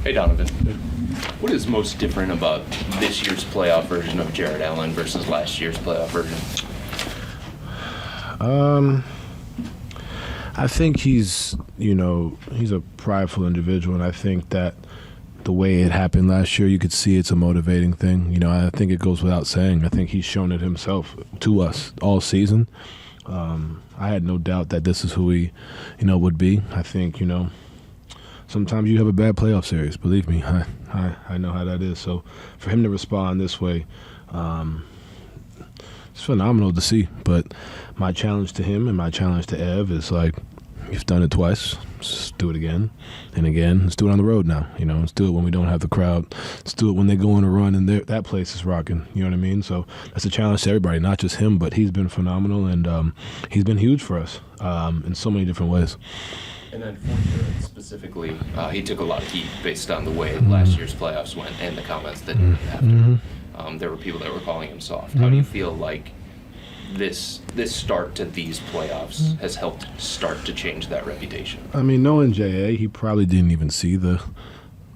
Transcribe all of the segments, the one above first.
Hey, Donovan. What is most different about this year's playoff version of Jared Allen versus last year's playoff version? I think he's a prideful individual, and I think that the way it happened last year, you could see it's a motivating thing. I think it goes without saying. I think he's shown it himself to us all season. I had no doubt that this is who he, would be. I think, sometimes you have a bad playoff series. Believe me, I know how that is. So for him to respond this way, it's phenomenal to see. But my challenge to him and my challenge to Ev is like, you've done it twice. Let's do it again and again. Let's do it on the road now. Let's do it when we don't have the crowd. Let's do it when they go on a run and that place is rocking. You know what I mean? So that's a challenge to everybody, not just him, but he's been phenomenal, and he's been huge for us in so many different ways. And then for Jared specifically, he took a lot of heat based on the way last year's playoffs went and the comments that after. There were people that were calling him soft. How do you feel like this start to these playoffs has helped start to change that reputation? I mean, knowing J.A., he probably didn't even see the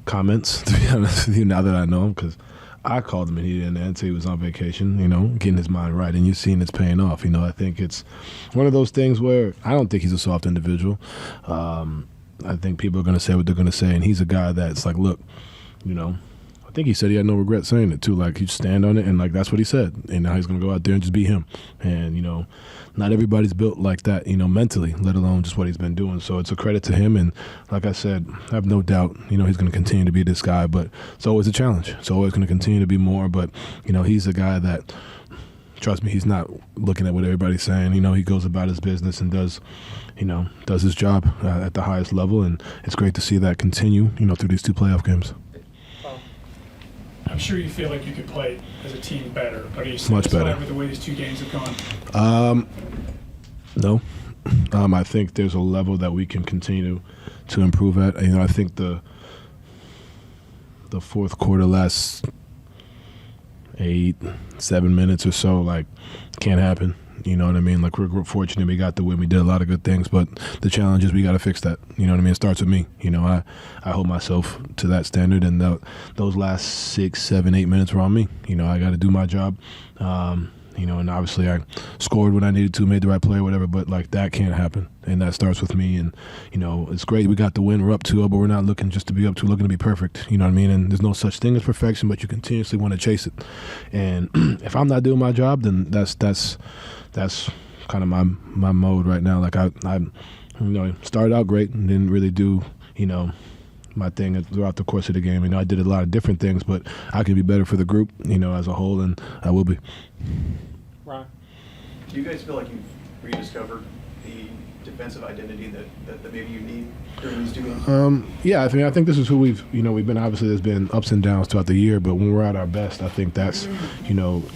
comments, to be honest with you, now that I know him, because I called him and he didn't answer. He was on vacation, getting his mind right, and you've seen it's paying off. I think it's one of those things where I don't think he's a soft individual. I think people are going to say what they're going to say, and he's a guy that's like, look, I think he said he had no regret saying it too. Like, he'd stand on it, and like that's what he said. And now he's gonna go out there and just be him. And not everybody's built like that, mentally, let alone just what he's been doing. So it's a credit to him. And like I said, I have no doubt, he's gonna continue to be this guy. But it's always a challenge. It's always gonna continue to be more. But he's a guy that, trust me, he's not looking at what everybody's saying. He goes about his business and does his job at the highest level. And it's great to see that continue, through these two playoff games. I'm sure you feel like you could play as a team better, but are you much better satisfied with the way these two games have gone? No. I think there's a level that we can continue to improve at. I think the fourth quarter, last 8-7 minutes or so, like, can't happen. You know what I mean? Like, we're fortunate we got the win. We did a lot of good things, but the challenge is we got to fix that. You know what I mean? It starts with me. I hold myself to that standard, and those last 6, 7, 8 minutes were on me. I got to do my job. And obviously I scored when I needed to, made the right play or whatever, but like that can't happen. And that starts with me. And, it's great. We got the win. We're up 2-0, but we're not looking just to be up 2, looking to be perfect. You know what I mean? And there's no such thing as perfection, but you continuously want to chase it. And if I'm not doing my job, then that's kind of my mode right now. Like I started out great and didn't really do, my thing throughout the course of the game. I did a lot of different things, but I can be better for the group, as a whole, and I will be. Ron? Do you guys feel like you've rediscovered the defensive identity that maybe you need during these two games? Yeah, I think this is who we've been. Obviously, there's been ups and downs throughout the year, but when we're at our best, I think that's,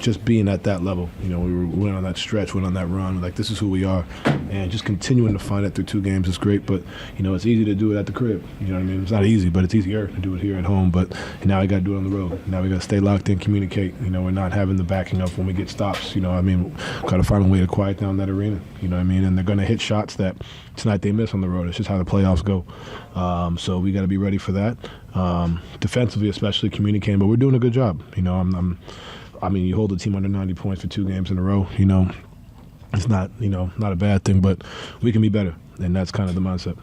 just being at that level. We went on that stretch, went on that run. Like, this is who we are, and just continuing to find it through 2 games is great. But it's easy to do it at the crib. You know what I mean? It's not easy, but it's easier to do it here at home. But now we got to do it on the road. Now we got to stay locked in, communicate. We're not having the backing up when we get stops. Got to find a way to quiet down that arena. You know what I mean? And they're going to hit shots that tonight they miss on the road. It's just how the playoffs go. So we got to be ready for that. Defensively, especially communicating, but we're doing a good job. You hold the team under 90 points for 2 games in a row. It's not not a bad thing, but we can be better, and that's kind of the mindset.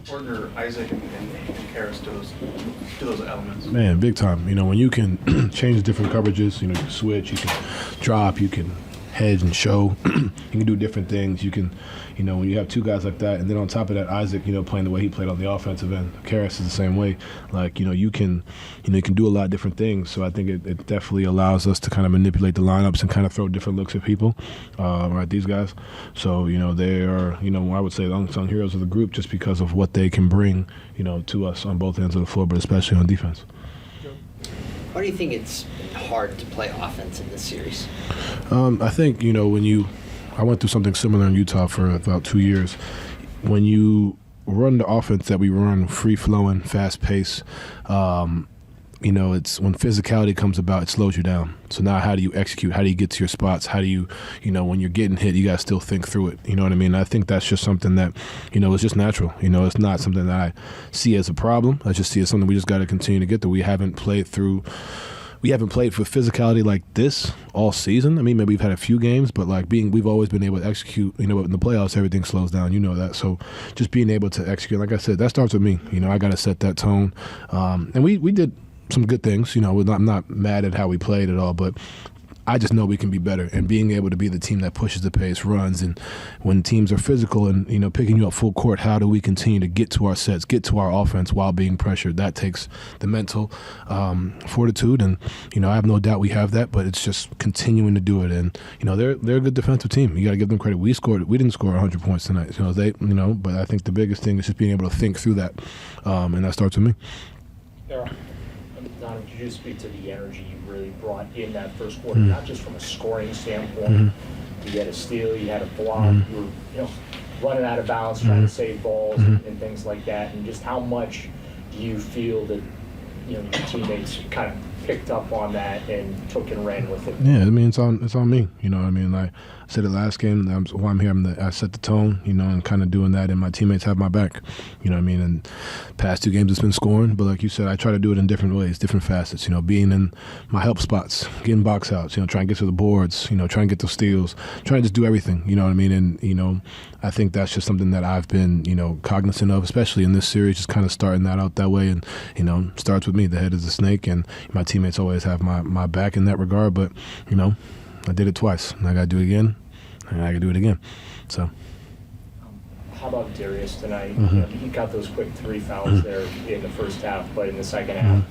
Partner Isaac and Harris to those elements. Man, big time. When you can change different coverages, you can switch, you can drop, you can hedge and show. You can do different things. You can, when you have 2 guys like that, and then on top of that, Isaac, playing the way he played on the offensive end. Karras is the same way. Like, you can do a lot of different things. So I think it definitely allows us to kind of manipulate the lineups and kind of throw different looks at people, right? These guys. So, they are, I would say the unsung heroes of the group just because of what they can bring, to us on both ends of the floor, but especially on defense. Why do you think it's hard to play offense in this series? I think, I went through something similar in Utah for about 2 years. When you run the offense that we run, free-flowing, fast-paced, it's when physicality comes about, it slows you down. So now how do you execute? How do you get to your spots? How do you, when you're getting hit, you got to still think through it. You know what I mean? I think that's just something that, is just natural. It's not something that I see as a problem. I just see it as something we just got to continue to get through. We haven't played for physicality like this all season. I mean, maybe we've had a few games, but we've always been able to execute. In the playoffs, everything slows down. You know that. So just being able to execute, like I said, that starts with me. I got to set that tone. And we did some good things. I'm not mad at how we played at all, but I just know we can be better, and being able to be the team that pushes the pace, runs, and when teams are physical and picking you up full court, how do we continue to get to our sets, get to our offense while being pressured? That takes the mental fortitude, and I have no doubt we have that, but it's just continuing to do it. And they're a good defensive team. You got to give them credit. We didn't score 100 points tonight. But I think the biggest thing is just being able to think through that, and that starts with me. Donovan, could you just speak to the energy you really brought in that first quarter, not just from a scoring standpoint? You had a steal, you had a block, you were running out of bounds, trying to save balls and things like that, and just how much do you feel that your teammates kind of picked up on that and took and ran with it? Yeah, I mean, it's on me. Like I said it last game, while I'm here, I set the tone, and kind of doing that, and my teammates have my back. And past 2 games it's been scoring, but like you said, I try to do it in different ways, different facets, being in my help spots, getting box outs, trying to get to the boards, trying to get those steals, trying to just do everything, And, I think that's just something that I've been, cognizant of, especially in this series, just kind of starting that out that way. And, starts with me. The head is the snake, and my teammates always have my back in that regard. But, I did it twice, and I got to do it again, and I got to do it again. So. How about Darius tonight? He got those quick 3 fouls there in the first half, but in the second half,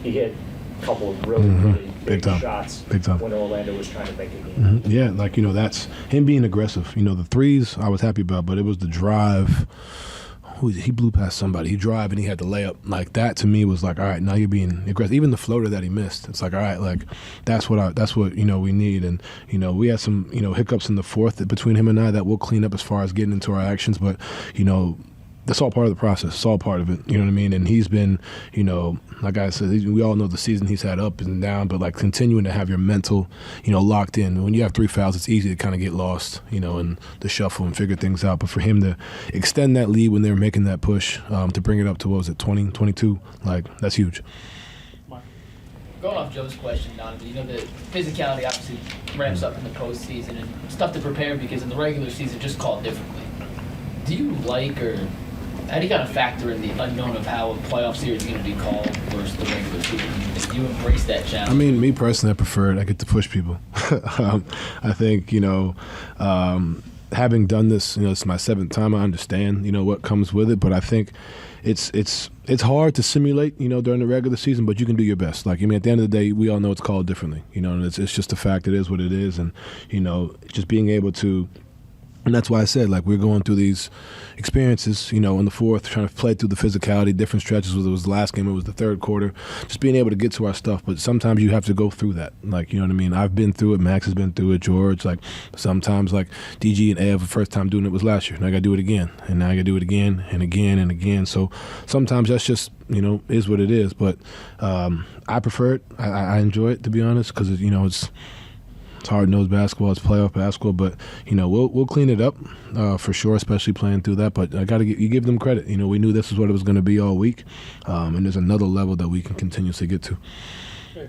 he hit a couple of really big shots when Orlando was trying to make a game. Yeah, that's him being aggressive. The threes I was happy about, but it was the drive. He blew past somebody. He drive and he had the layup. Like that to me was like, all right, now you're being aggressive. Even the floater that he missed, it's like, all right, like that's what we need. And we had some hiccups in the fourth between him and I that we'll clean up as far as getting into our actions. But that's all part of the process. It's all part of it. You know what I mean? And he's been, like I said, we all know the season he's had up and down, but continuing to have your mental, locked in. When you have 3 fouls, it's easy to kind of get lost, in the shuffle and figure things out. But for him to extend that lead when they were making that push, to bring it up to, 20, 22, that's huge. Going off Joe's question, Donovan, the physicality obviously ramps up in the postseason, and it's tough to prepare because in the regular season, just called differently. Do you how do you kind of factor in the unknown of how a playoff series is going to be called versus the regular season? Do you embrace that challenge? I mean, me personally, I prefer it. I get to push people. I think, having done this, it's my 7th time. I understand, what comes with it. But I think it's hard to simulate, during the regular season, but you can do your best. At the end of the day, we all know it's called differently, and it's just a fact. It is what it is. And, just being able to. And that's why I said, we're going through these experiences, in the fourth, trying to play through the physicality, different stretches, whether it was the last game, it was the third quarter, just being able to get to our stuff. But sometimes you have to go through that. You know what I mean? I've been through it. Max has been through it. George, sometimes, DG and Ev, the first time doing it was last year. And I got to do it again. And now I got to do it again and again and again. So sometimes that's just, is what it is. But I prefer it. I enjoy it, to be honest, because, it's hard-nosed basketball. It's playoff basketball, but we'll clean it up for sure, especially playing through that. But I got to give them credit. We knew this is what it was going to be all week, and there's another level that we can continuously get to. Sure.